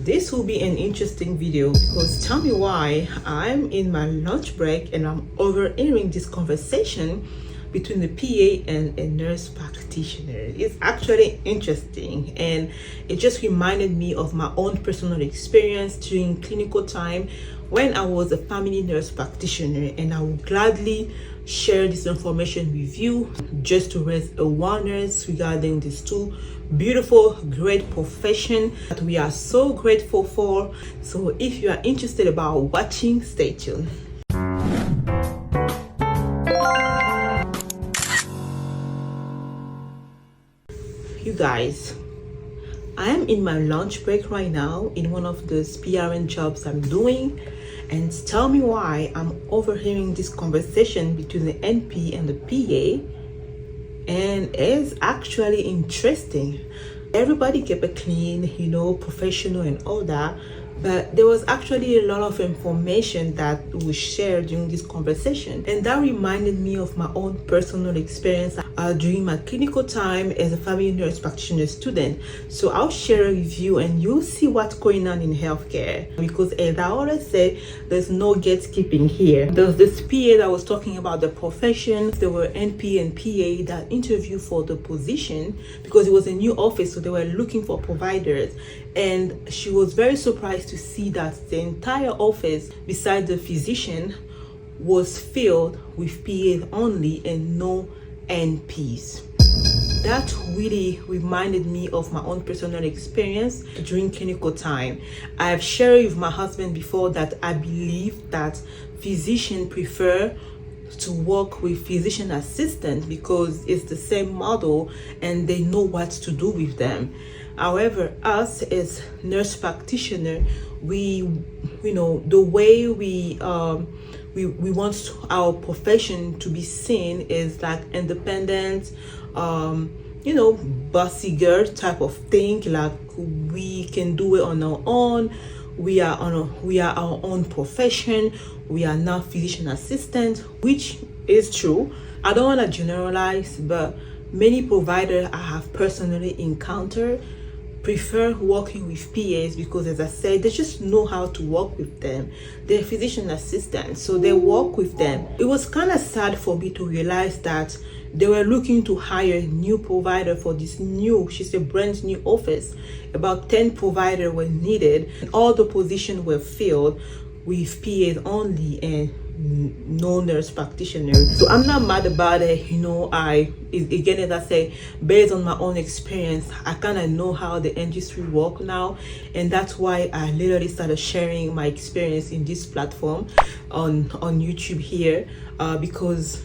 This will be an interesting video because tell me why I'm in my lunch break and I'm overhearing this conversation between the PA and a nurse practitioner. It's actually interesting, and it just reminded me of my own personal experience during clinical time when I was a family nurse practitioner, and I will gladly share this information with you just to raise awareness regarding these two beautiful, great profession that we are so grateful for. So if you are interested about watching, stay tuned. You guys, I am in my lunch break right now in one of the PRN jobs I'm doing, and tell me why I'm overhearing this conversation between the NP and the PA, and it's actually interesting. Everybody kept it clean, professional and all that, but there was actually a lot of information that was shared during this conversation, and that reminded me of my own personal experience during my clinical time as a family nurse practitioner student. So I'll share it with you and you'll see what's going on in healthcare, because as I always say, there's no gatekeeping here. There's this PA that was talking about the profession. There were NP and PA that interviewed for the position because it was a new office, so they were looking for providers, and she was very surprised to see that the entire office besides the physician was filled with PAs only and no NPs. That really reminded me of my own personal experience during clinical time. I've shared with my husband before that I believe that physicians prefer to work with physician assistant because it's the same model and they know what to do with them. However, us as nurse practitioner, we the way we want our profession to be seen is like independent, bossy girl type of thing. Like we can do it on our own. We are our own profession. We are not physician assistant, which is true. I don't want to generalize, but many providers I have personally encountered prefer working with PAs because, as I said, they just know how to work with them. They're physician assistants, so they work with them. It was kind of sad for me to realize that they were looking to hire a new provider for this new, she's a brand new office. About 10 providers were needed, and all the positions were filled with PAs only and no nurse practitioner. So I'm not mad about it. Again, as I say, based on my own experience, I kind of know how the industry works now, and that's why I literally started sharing my experience in this platform on YouTube here, because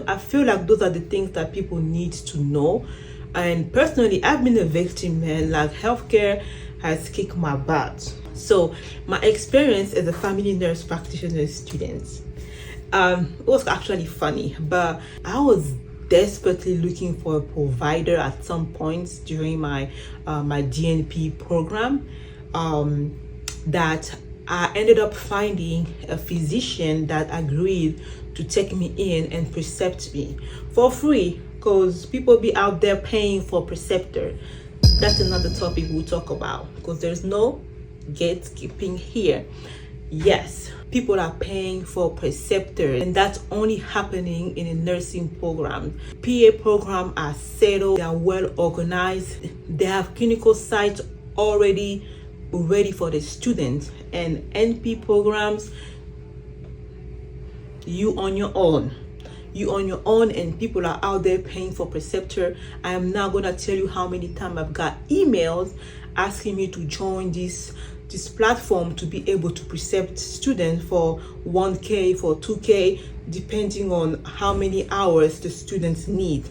I feel like those are the things that people need to know. And personally, I've been a victim, man. Like healthcare has kicked my butt. So my experience as a family nurse practitioner student, it was actually funny, but I was desperately looking for a provider at some points during my DNP program, that I ended up finding a physician that agreed to take me in and precept me for free, because people be out there paying for Preceptor. That's another topic we'll talk about, because there's no gatekeeping here. Yes, people are paying for Preceptor, and that's only happening in a nursing program. PA program are settled, they are well organized, they have clinical sites already ready for the students. And NP programs, you on your own, and people are out there paying for Preceptor. I am not gonna tell you how many times I've got emails asking me to join this platform to be able to precept students for 1K, for 2K, depending on how many hours the students need.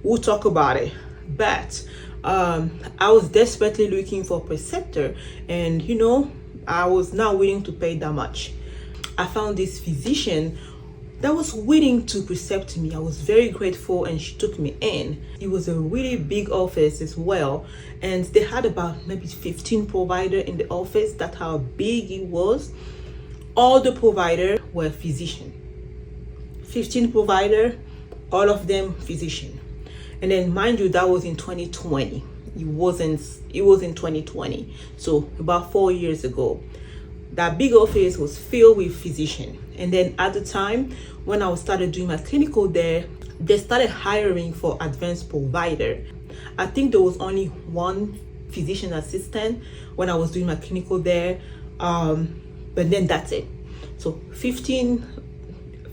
We'll talk about it. But I was desperately looking for Preceptor, and I was not willing to pay that much. I found this physician that was willing to precept me. I was very grateful, and she took me in. It was a really big office as well, and they had about maybe 15 providers in the office. That's how big it was. All the providers were physicians. 15 providers, all of them physicians. And then mind you, that was in 2020. it was in 2020, so about 4 years ago. That big office was filled with physicians. And then at the time when I started doing my clinical there, they started hiring for advanced provider. I think there was only one physician assistant when I was doing my clinical there, but then that's it. So 15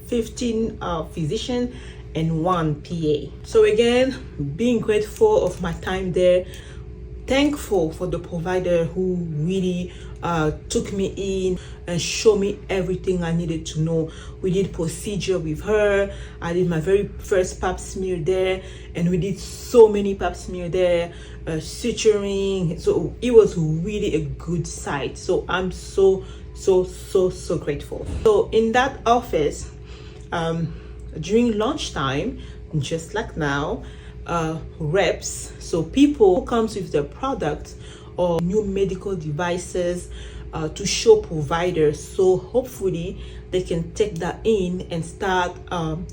physicians and one PA. So again, being grateful of my time there, thankful for the provider who really took me in and showed me everything I needed to know. We did procedure with her. I did my very first pap smear there, and we did so many pap smear there, suturing. So it was really a good site. So I'm so grateful. So in that office, during lunchtime, just like now, reps, so people who comes with their products or new medical devices to show providers, so hopefully they can take that in and start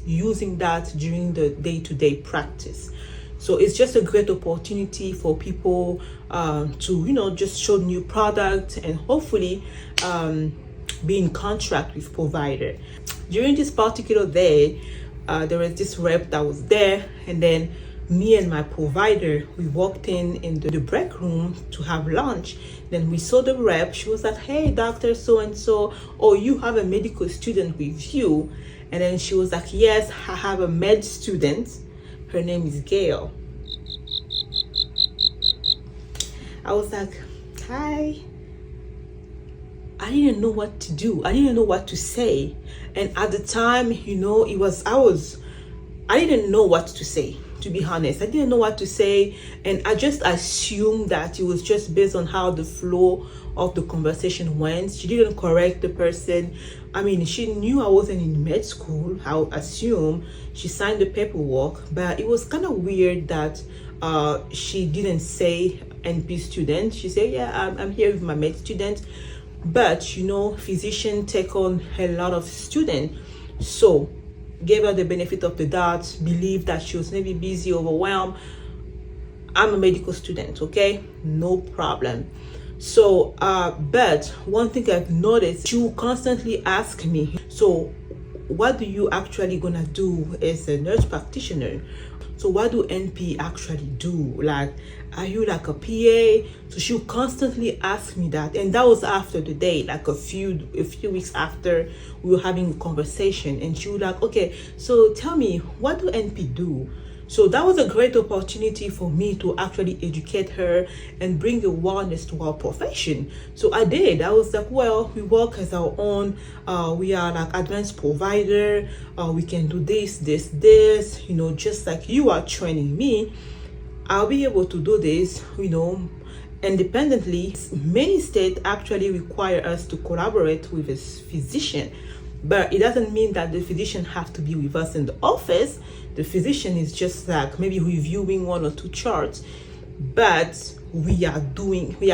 using that during the day-to-day practice. So it's just a great opportunity for people to just show new products and hopefully be in contract with provider. During this particular day, there was this rep that was there, and then me and my provider, we walked in the break room to have lunch. Then we saw the rep. She was like, "Hey, doctor so and so, oh, you have a medical student with you?" And then she was like, "Yes, I have a med student. Her name is Gail." I was like, "Hi." I didn't know what to do. I didn't know what to say. And at the time, I didn't know what to say, to be honest. I didn't know what to say. And I just assumed that it was just based on how the flow of the conversation went. She didn't correct the person. I mean, she knew I wasn't in med school, I would assume. She signed the paperwork, but it was kind of weird that she didn't say NP student. She said, "Yeah, I'm here with my med student." But physicians take on a lot of students, so gave her the benefit of the doubt, believed that she was maybe busy, overwhelmed. I'm a medical student, okay, no problem. So but one thing I've noticed, she will constantly ask me, "So what do you actually gonna do as a nurse practitioner? So what do NP actually do? Like, are you like a PA?" So she'll constantly ask me that. And that was after the day, like a few weeks after we were having a conversation. And she was like, "Okay, so tell me, what do NP do?" So that was a great opportunity for me to actually educate her and bring awareness to our profession. So I did. I was like, "Well, we work as our own. We are like advanced provider. We can do this, just like you are training me. I'll be able to do this, independently." Many states actually require us to collaborate with a physician, but it doesn't mean that the physician have to be with us in the office. The physician is just like maybe reviewing one or two charts, but we are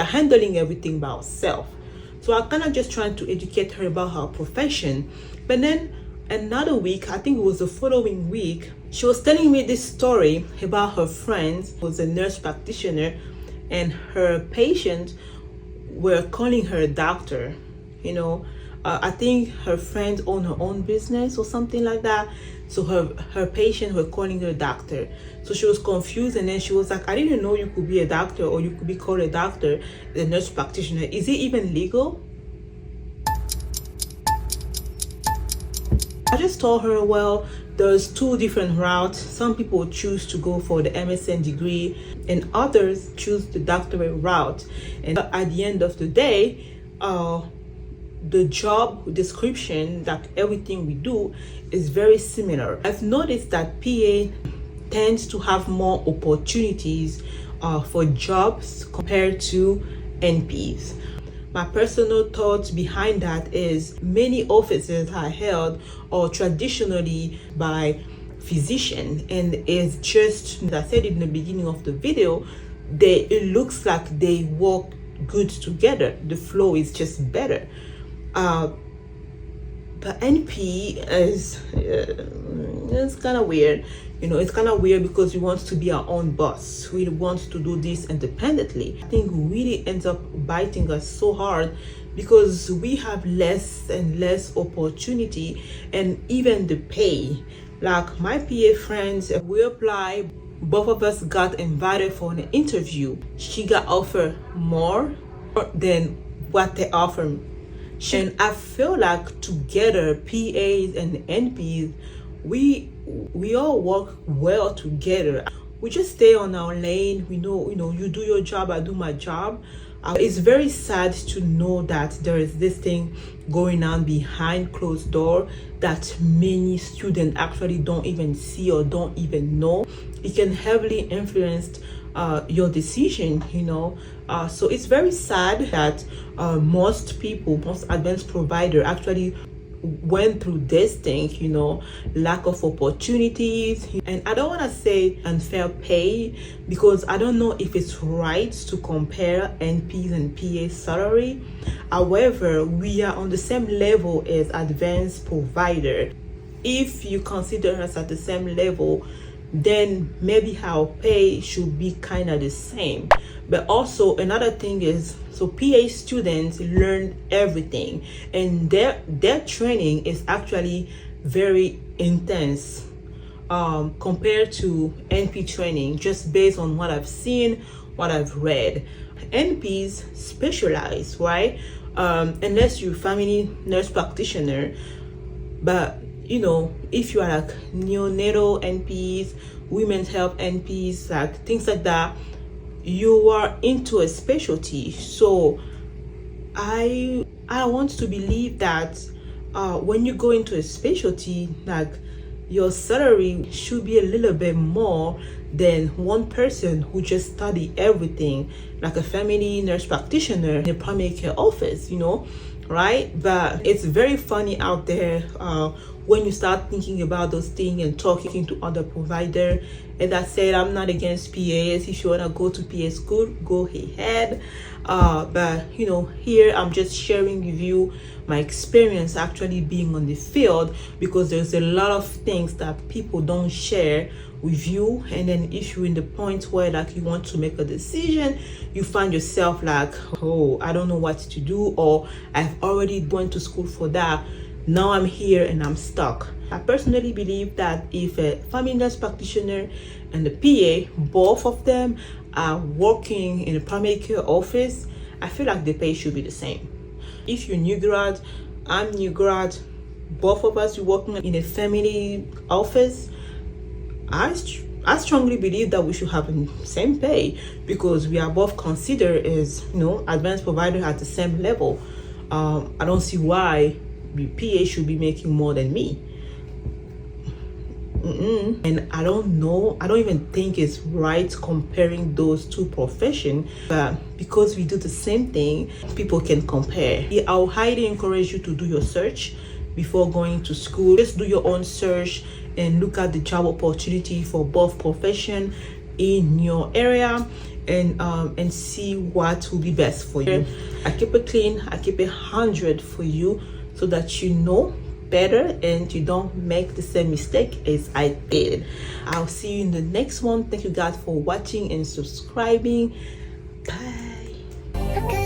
handling everything by ourselves. So I kind of just trying to educate her about her profession. But then another week, I think it was the following week, she was telling me this story about her friend who was a nurse practitioner, and her patients were calling her a doctor. I think her friend owned her own business or something like that. So her patients were calling her doctor. So she was confused, and then she was like, "I didn't know you could be a doctor, or you could be called a doctor, a nurse practitioner. Is it even legal?" I just told her, well, there's two different routes. Some people choose to go for the MSN degree, and others choose the doctorate route. And at the end of the day, the job description, that everything we do, is very similar. I've noticed that PA tends to have more opportunities for jobs compared to NPs. My personal thoughts behind that is many offices are held or traditionally by physicians, and it's just, as I said in the beginning of the video, it looks like they work good together. The flow is just better. But NP is it's kind of weird. It's kind of weird because we want to be our own boss. We want to do this independently. I think really ends up biting us so hard because we have less and less opportunity and even the pay. Like my PA friends, we apply, both of us got invited for an interview. She got offered more than what they offer. And I feel like together, PAs and NPs, we all work well together. We just stay on our lane. We know, you do your job, I do my job. It's very sad to know that there is this thing going on behind closed door that many students actually don't even see or don't even know. It can heavily influence your decision, so it's very sad that most advanced provider actually went through this thing, lack of opportunities. And I don't want to say unfair pay because I don't know if it's right to compare NPs and PA salary. However, we are on the same level as advanced provider. If you consider us at the same level, then maybe our pay should be kind of the same. But also another thing is, so PA students learn everything and their training is actually very intense compared to NP training, just based on what I've seen, what I've read. NPs specialize, right? Unless you're family nurse practitioner. But if you are like neonatal NPs, women's health NPs, like things like that, you are into a specialty. So I want to believe that when you go into a specialty, like your salary should be a little bit more than one person who just study everything, like a family nurse practitioner in a primary care office, right? But it's very funny out there when you start thinking about those things and talking to other providers. As I said, I'm not against PAs. If you want to go to PA school, go ahead. But here I'm just sharing with you my experience actually being on the field, because there's a lot of things that people don't share with you. And then if you're in the point where like you want to make a decision, you find yourself like, oh, I don't know what to do, or I've already went to school for that. Now I'm here and I'm stuck. I personally believe that if a family nurse practitioner and the PA, both of them are working in a primary care office, I feel like the pay should be the same. If you're new grad, I'm new grad, both of us are working in a family office, I strongly believe that we should have the same pay, because we are both considered as advanced provider at the same level. I don't see why the PA should be making more than me. And I don't even think it's right comparing those two professions, but because we do the same thing, people can compare. I'll highly encourage you to do your search before going to school. Just do your own search and look at the job opportunity for both profession in your area, and see what will be best for you. I keep it clean, I keep it 100 for you, so that you know better and you don't make the same mistake as I did. I'll see you in the next one. Thank you guys for watching and subscribing. Bye.